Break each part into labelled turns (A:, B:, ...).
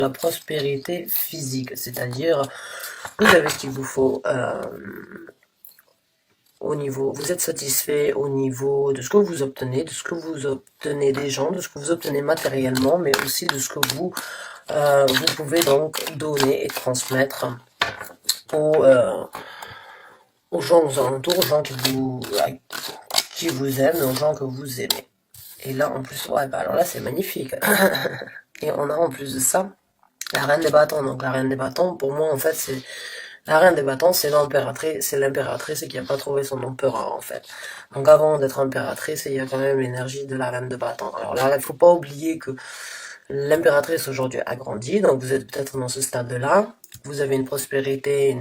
A: la prospérité physique, c'est-à-dire vous avez ce qu'il vous faut au niveau, vous êtes satisfait au niveau de ce que vous obtenez, de ce que vous obtenez des gens, de ce que vous obtenez matériellement, mais aussi de ce que vous pouvez donc donner et transmettre aux gens aux alentours, aux gens qui vous aiment, aux gens que vous aimez. Et là, en plus, ouais, bah alors là, c'est magnifique. Et on a en plus de ça la reine des bâtons. Donc la reine des bâtons, pour moi, en fait, c'est la reine des bâtons, c'est l'impératrice qui n'a pas trouvé son empereur, en fait. Donc avant d'être impératrice, il y a quand même l'énergie de la reine de bâtons. Alors là, il faut pas oublier que l'impératrice aujourd'hui a grandi, donc vous êtes peut-être dans ce stade-là. Vous avez une prospérité,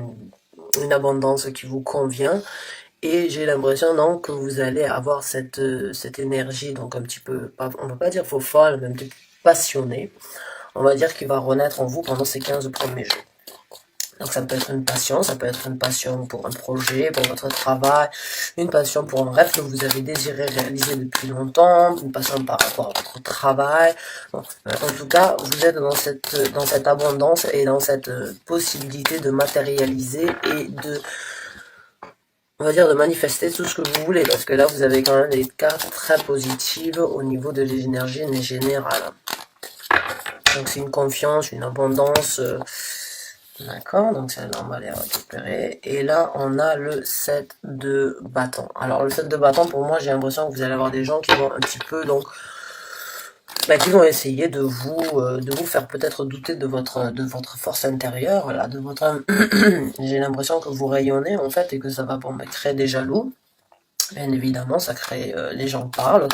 A: une abondance qui vous convient. Et j'ai l'impression donc que vous allez avoir cette énergie, donc un petit peu, on va pas dire faux folle, mais un petit peu passionnée. On va dire qu'il va renaître en vous pendant ces 15 premiers jours. Donc ça peut être une passion, ça peut être une passion pour un projet, pour votre travail, une passion pour un rêve que vous avez désiré réaliser depuis longtemps, une passion par rapport à votre travail. Bon, en tout cas, vous êtes dans cette abondance et dans cette possibilité de matérialiser et on va dire de manifester tout ce que vous voulez, parce que là vous avez quand même des cartes très positives au niveau de l'énergie générale. Donc c'est une confiance, une abondance, d'accord, donc celle-là on va les récupérer, et là on a le 7 de bâton. Alors le 7 de bâton, pour moi j'ai l'impression que vous allez avoir des gens qui vont un petit peu donc qui vont essayer de vous faire peut-être douter de votre force intérieure, là, de votre j'ai l'impression que vous rayonnez en fait et que ça va créer des jaloux. Bien évidemment, ça crée, les gens parlent,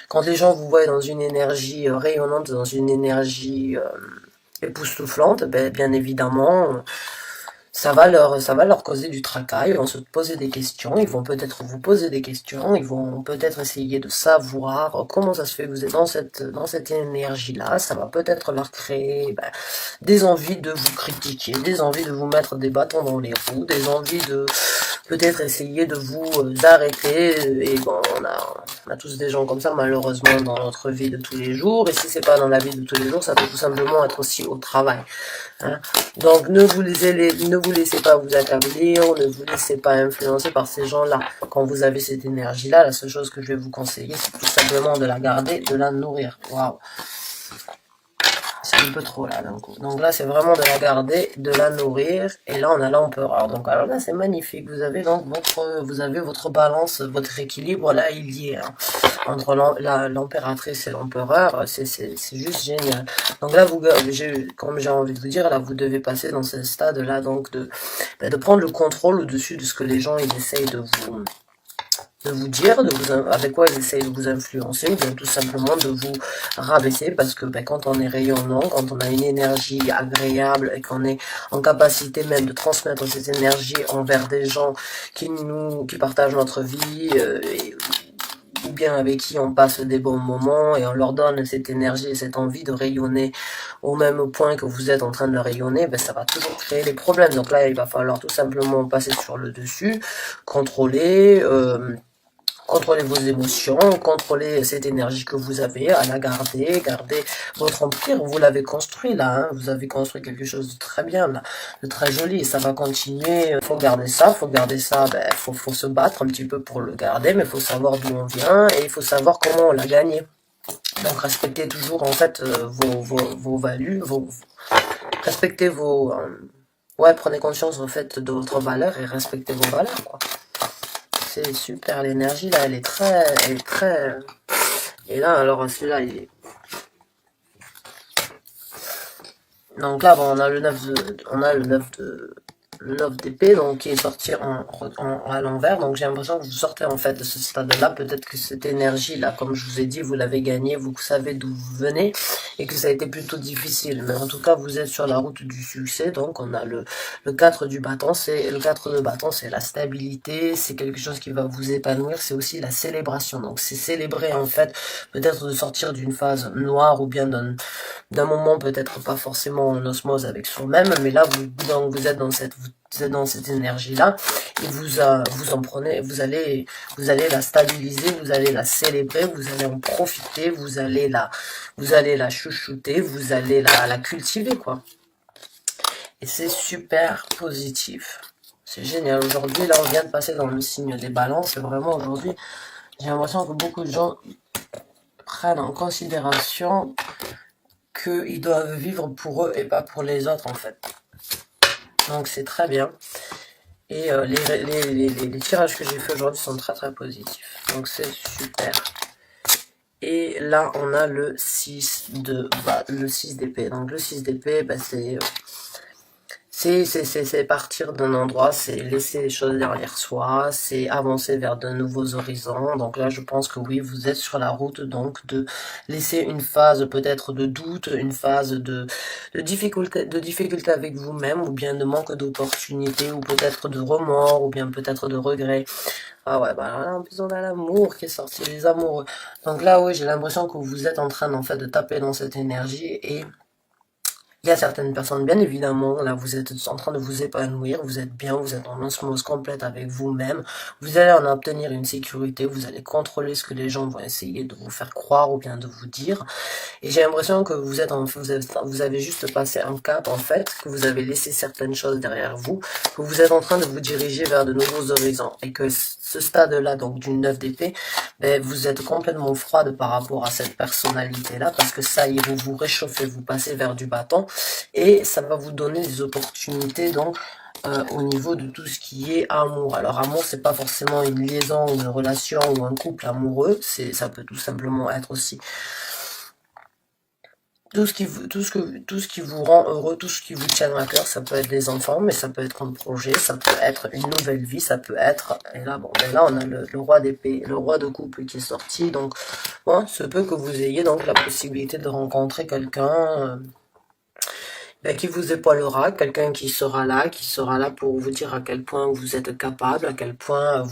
A: quand les gens vous voient dans une énergie rayonnante, dans une énergie époustouflante, bien évidemment, ça va leur causer du tracas, ils vont se poser des questions, ils vont peut-être vous poser des questions, ils vont peut-être essayer de savoir comment ça se fait que vous êtes dans cette énergie-là, ça va peut-être leur créer des envies de vous critiquer, des envies de vous mettre des bâtons dans les roues, des envies de peut-être essayer de vous arrêter, et bon, on a tous des gens comme ça malheureusement dans notre vie de tous les jours, et si c'est pas dans la vie de tous les jours, ça peut tout simplement être aussi au travail. Hein. Donc ne vous laissez pas vous accabler, ne vous laissez pas influencer par ces gens-là. Quand vous avez cette énergie-là, la seule chose que je vais vous conseiller, c'est tout simplement de la garder, de la nourrir. Waouh, c'est un peu trop là d'un coup. Donc là c'est vraiment de la garder, de la nourrir, et là on a l'empereur. Donc alors là c'est magnifique. Vous avez donc votre balance, votre équilibre là il y est. Hein. Entre l'impératrice et l'empereur, c'est juste génial. Donc là, comme j'ai envie de vous dire, là, vous devez passer dans ce stade-là, donc de prendre le contrôle au-dessus de ce que les gens ils essayent de vous dire, avec quoi ils essayent de vous influencer, ou bien tout simplement de vous rabaisser, parce que quand on est rayonnant, quand on a une énergie agréable et qu'on est en capacité même de transmettre cette énergie envers des gens qui partagent notre vie, ou bien avec qui on passe des bons moments et on leur donne cette énergie et cette envie de rayonner au même point que vous êtes en train de rayonner, ça va toujours créer des problèmes. Donc là, il va falloir tout simplement passer sur le dessus, contrôler vos émotions, contrôler cette énergie que vous avez, à la garder votre empire, vous l'avez construit là, hein, vous avez construit quelque chose de très bien là, de très joli, et ça va continuer, faut garder ça, faut se battre un petit peu pour le garder, mais il faut savoir d'où on vient, et il faut savoir comment on l'a gagné. Donc respectez toujours en fait vos values, respectez prenez conscience en fait de votre valeur et respectez vos valeurs quoi. C'est super, l'énergie là, elle est très, et là, alors celui-là, il est... Donc là, bon, on a le 9 d'épée, donc qui est sorti à l'envers, donc j'ai l'impression que vous sortez en fait de ce stade-là, peut-être que cette énergie-là, comme je vous ai dit, vous l'avez gagnée, vous savez d'où vous venez, et que ça a été plutôt difficile, mais en tout cas, vous êtes sur la route du succès, donc on a le 4 du bâton, le 4 de bâton, c'est la stabilité, c'est quelque chose qui va vous épanouir, c'est aussi la célébration, donc c'est célébrer en fait, peut-être de sortir d'une phase noire, ou bien d'un moment peut-être pas forcément en osmose avec soi-même, mais là vous êtes dans vous êtes dans cette énergie-là, et vous en prenez, vous allez la stabiliser, vous allez la célébrer, vous allez en profiter, vous allez la chouchouter, vous allez la cultiver, quoi. Et c'est super positif. C'est génial. Aujourd'hui, là, on vient de passer dans le signe des balances. Et vraiment, aujourd'hui, j'ai l'impression que beaucoup de gens prennent en considération qu'ils doivent vivre pour eux et pas pour les autres, en fait. Donc, c'est très bien. Et les tirages que j'ai fait aujourd'hui sont très très positifs. Donc, c'est super. Et là, on a le 6 d'épée. Donc, le 6 d'épée, bah, c'est partir d'un endroit, c'est laisser les choses derrière soi, c'est avancer vers de nouveaux horizons. Donc là, je pense que oui, vous êtes sur la route donc de laisser une phase peut-être de doute, une phase de difficulté avec vous-même, ou bien de manque d'opportunité, ou peut-être de remords, ou bien peut-être de regret. Ah ouais, bah là, en plus on a l'amour qui est sorti, les amoureux. Donc là, oui, j'ai l'impression que vous êtes en train en fait de taper dans cette énergie et il y a certaines personnes, bien évidemment, là vous êtes en train de vous épanouir, vous êtes bien, vous êtes en osmose complète avec vous-même, vous allez en obtenir une sécurité, vous allez contrôler ce que les gens vont essayer de vous faire croire ou bien de vous dire. Et j'ai l'impression que vous avez juste passé un cap en fait, que vous avez laissé certaines choses derrière vous, que vous êtes en train de vous diriger vers de nouveaux horizons et que ce stade-là, donc d'une 9 d'épée, ben, vous êtes complètement froide par rapport à cette personnalité-là parce que ça y est, vous vous réchauffez, vous passez vers du bâton et ça va vous donner des opportunités donc au niveau de tout ce qui est amour. Alors amour, c'est pas forcément une liaison ou une relation ou un couple amoureux, ça peut tout simplement être aussi tout ce qui vous rend heureux, tout ce qui vous tient à cœur. Ça peut être des enfants, mais ça peut être un projet, ça peut être une nouvelle vie, ça peut être, et là bon, ben là on a le roi d'épée, le roi de couple qui est sorti, donc bon, se peut que vous ayez donc la possibilité de rencontrer quelqu'un ben, qui vous épaulera, quelqu'un qui sera là pour vous dire à quel point vous êtes capable, à quel point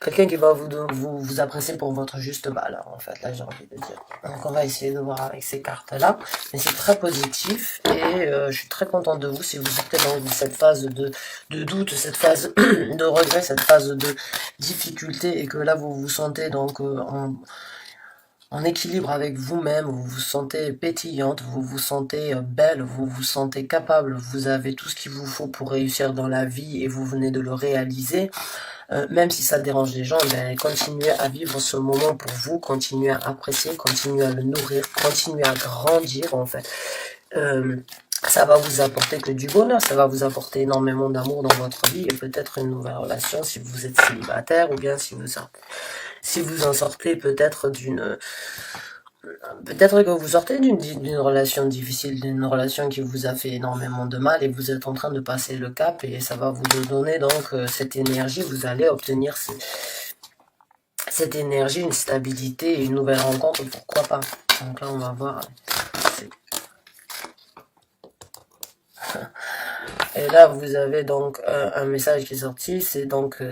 A: quelqu'un qui va vous apprécier pour votre juste valeur, en fait, là j'ai envie de dire. Donc on va essayer de voir avec ces cartes-là, mais c'est très positif, et je suis très contente de vous si vous êtes dans cette phase de doute, cette phase de regret, cette phase de difficulté, et que là vous vous sentez donc en équilibre avec vous-même, vous vous sentez pétillante, vous vous sentez belle, vous vous sentez capable, vous avez tout ce qu'il vous faut pour réussir dans la vie et vous venez de le réaliser. Même si ça dérange les gens, ben, continuez à vivre ce moment pour vous, continuez à apprécier, continuez à le nourrir, continuez à grandir en fait. Ça va vous apporter que du bonheur, ça va vous apporter énormément d'amour dans votre vie et peut-être une nouvelle relation si vous êtes célibataire ou bien si vous en sortez peut-être peut-être que vous sortez d'une relation difficile, d'une relation qui vous a fait énormément de mal et vous êtes en train de passer le cap et ça va vous donner donc cette énergie, vous allez obtenir cette énergie, une stabilité et une nouvelle rencontre, pourquoi pas. Donc là on va voir. Et là vous avez donc un message qui est sorti, c'est donc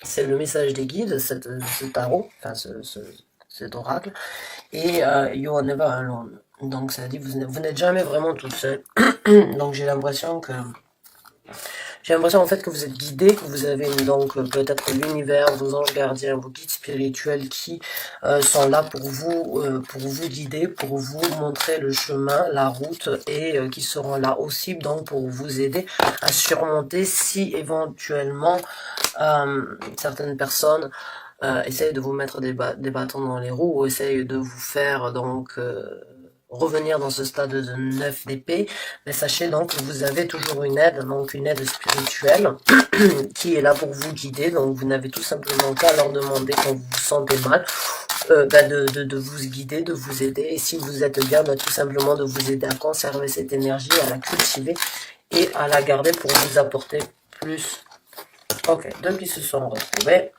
A: c'est le message des guides, ce tarot, enfin cet oracle, et you are never alone. Donc ça dit vous n'êtes jamais vraiment toute seule. Donc j'ai l'impression en fait que vous êtes guidé, que vous avez donc peut-être l'univers, vos anges gardiens, vos guides spirituels qui sont là pour vous guider, pour vous montrer le chemin, la route, et qui seront là aussi donc pour vous aider à surmonter si éventuellement certaines personnes essayent de vous mettre des bâtons dans les roues ou essayent de vous faire donc revenir dans ce stade de 9 d'épée, mais sachez donc que vous avez toujours une aide, donc une aide spirituelle qui est là pour vous guider, donc vous n'avez tout simplement qu'à leur demander quand vous vous sentez mal, de vous guider, de vous aider, et si vous êtes bien, tout simplement de vous aider à conserver cette énergie, à la cultiver et à la garder pour vous apporter plus. Ok, donc ils se sont retrouvés.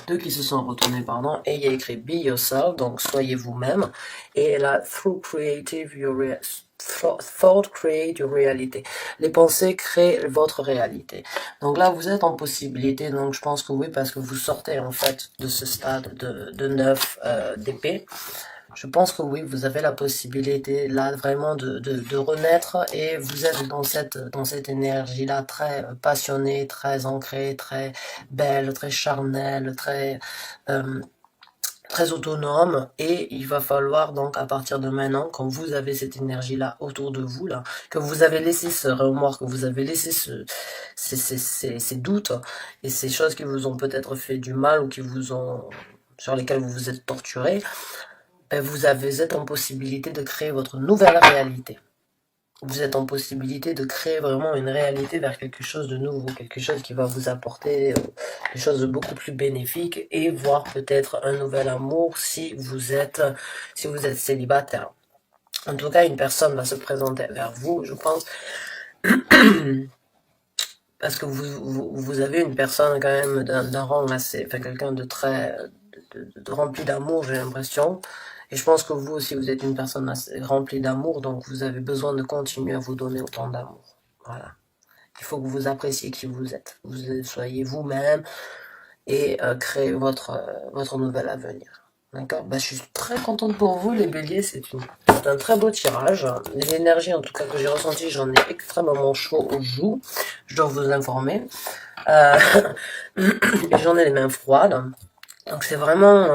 A: deux qui se sont retournés, pardon, et il y a écrit Be Yourself, donc soyez vous-même, et là, Through Creative Thought Create Your Reality. Les pensées créent votre réalité. Donc là, vous êtes en possibilité, donc je pense que oui, parce que vous sortez en fait de ce stade de 9 d'épée. Je pense que oui, vous avez la possibilité là vraiment de renaître et vous êtes dans cette énergie-là très passionnée, très ancrée, très belle, très charnelle, très autonome, et il va falloir donc à partir de maintenant, quand vous avez cette énergie là autour de vous là, que vous avez laissé ce remords, que vous avez laissé ces doutes et ces choses qui vous ont peut-être fait du mal ou sur lesquelles vous vous êtes torturé, ben vous êtes en possibilité de créer votre nouvelle réalité. Vous êtes en possibilité de créer vraiment une réalité vers quelque chose de nouveau, quelque chose qui va vous apporter des choses beaucoup plus bénéfiques, et voire peut-être un nouvel amour si vous êtes célibataire. En tout cas, une personne va se présenter vers vous, je pense, parce que vous avez une personne quand même d'un rang assez, enfin quelqu'un de très de rempli d'amour, j'ai l'impression. Et je pense que vous aussi, vous êtes une personne assez remplie d'amour, donc vous avez besoin de continuer à vous donner autant d'amour. Voilà. Il faut que vous appréciez qui vous êtes. Soyez vous-même et créez votre nouvel avenir. D'accord. Je suis très contente pour vous, les béliers. C'est un très beau tirage. L'énergie, en tout cas, que j'ai ressentie, j'en ai extrêmement chaud aux joues. Je dois vous informer. J'en ai les mains froides. Donc c'est vraiment...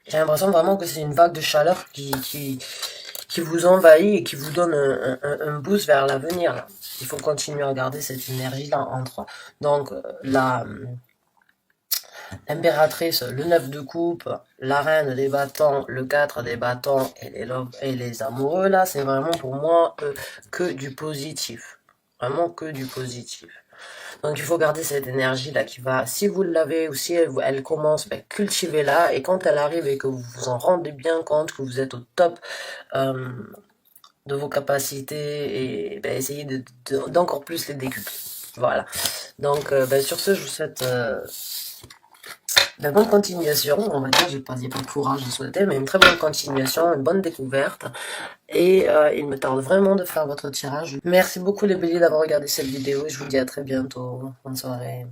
A: j'ai l'impression vraiment que c'est une vague de chaleur qui vous envahit et qui vous donne un boost vers l'avenir. Il faut continuer à garder cette énergie-là entre. Donc l'impératrice, le 9 de coupe, la reine des bâtons, le 4 des bâtons et les amoureux, là, c'est vraiment pour moi que du positif. Vraiment que du positif. Donc il faut garder cette énergie-là qui va, si vous l'avez ou si elle commence, cultivez-la, et quand elle arrive et que vous vous en rendez bien compte, que vous êtes au top de vos capacités, et essayez d'encore plus les décupler. Voilà. Donc sur ce, je vous souhaite de bonne continuation. On va dire, il n'y a pas de courage à souhaiter, mais une très bonne continuation, une bonne découverte. Et il me tarde vraiment de faire votre tirage. Merci beaucoup les béliers d'avoir regardé cette vidéo, et je vous dis à très bientôt. Bonne soirée.